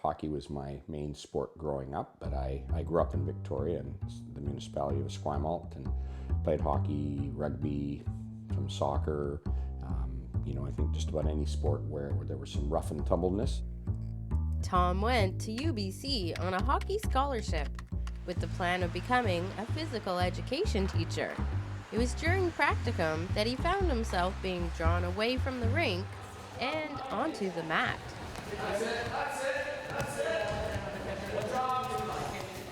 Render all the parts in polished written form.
Hockey was my main sport growing up, but I grew up in Victoria in the municipality of Esquimalt and played hockey, rugby, some soccer, I think just about any sport where there was some rough and tumbleness. Tom went to UBC on a hockey scholarship with the plan of becoming a physical education teacher. It was during practicum that he found himself being drawn away from the rink and onto the mat.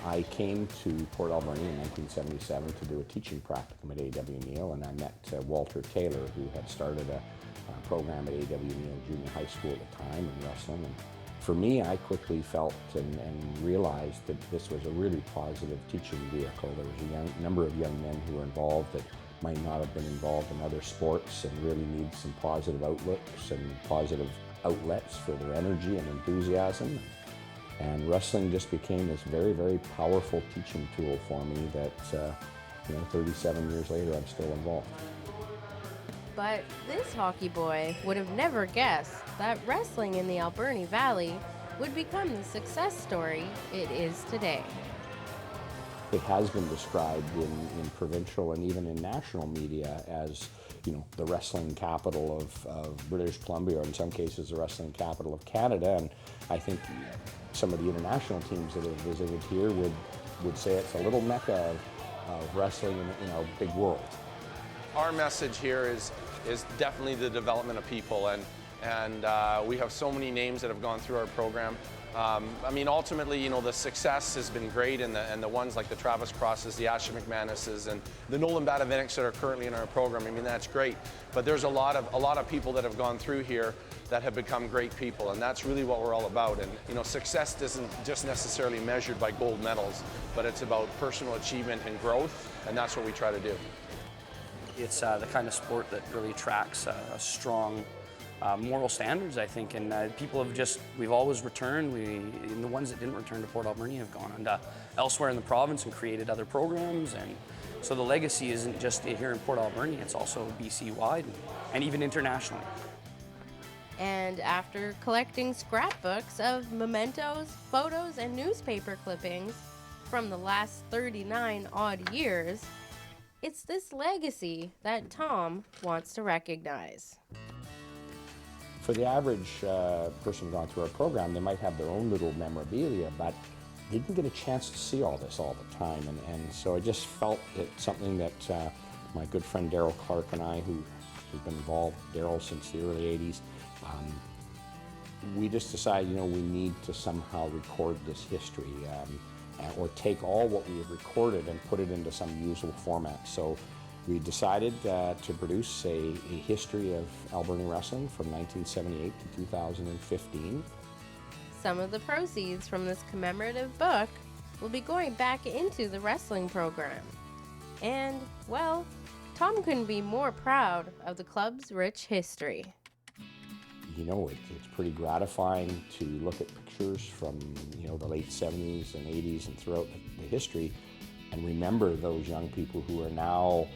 I came to Port Alberni in 1977 to do a teaching practicum at A.W. Neil, and I met Walter Taylor, who had started a program at A.W. Neil Junior High School at the time in wrestling. And for me, I quickly felt and realized that this was a really positive teaching vehicle. There was a number of young men who were involved that might not have been involved in other sports and really need some positive outlooks and positive outlets for their energy and enthusiasm. And wrestling just became this very, very powerful teaching tool for me that, 37 years later, I'm still involved. But this hockey boy would have never guessed that wrestling in the Alberni Valley would become the success story it is today. It has been described in provincial and even in national media as, the wrestling capital of British Columbia, or in some cases the wrestling capital of Canada. And I think some of the international teams that have visited here would say it's a little mecca of wrestling in our big world. Our message here is definitely the development of people, and we have so many names that have gone through our program. Ultimately, the success has been great, and the ones like the Travis Crosses, the Asher McManuses, and the Nolan Badaviniks that are currently in our program. That's great. But there's a lot of people that have gone through here that have become great people, and that's really what we're all about. And success isn't just necessarily measured by gold medals, but it's about personal achievement and growth, and that's what we try to do. It's the kind of sport that really attracts a strong moral standards, I think, and we've always returned. And the ones that didn't return to Port Alberni have gone on to elsewhere in the province and created other programs, and so the legacy isn't just here in Port Alberni, it's also BC-wide and even internationally. And after collecting scrapbooks of mementos, photos, and newspaper clippings from the last 39 odd years, it's this legacy that Tom wants to recognize. For the average person going through our program, they might have their own little memorabilia, but they didn't get a chance to see all this all the time. And so I just felt it's something that my good friend Daryl Clark and I, who's been involved, Daryl, since the early 80s, we just decided, we need to somehow record this history or take all what we have recorded and put it into some usable format. So we decided to produce a history of Alberni wrestling from 1978 to 2015. Some of the proceeds from this commemorative book will be going back into the wrestling program. And, well, Tom couldn't be more proud of the club's rich history. It's pretty gratifying to look at pictures from, the late 70s and 80s and throughout the history and remember those young people who are now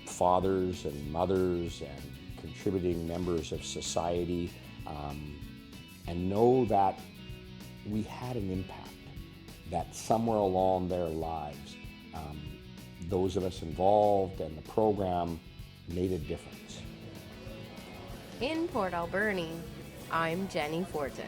fathers and mothers and contributing members of society, and know that we had an impact, that somewhere along their lives, those of us involved and the program made a difference. In Port Alberni, I'm Jenny Fortin.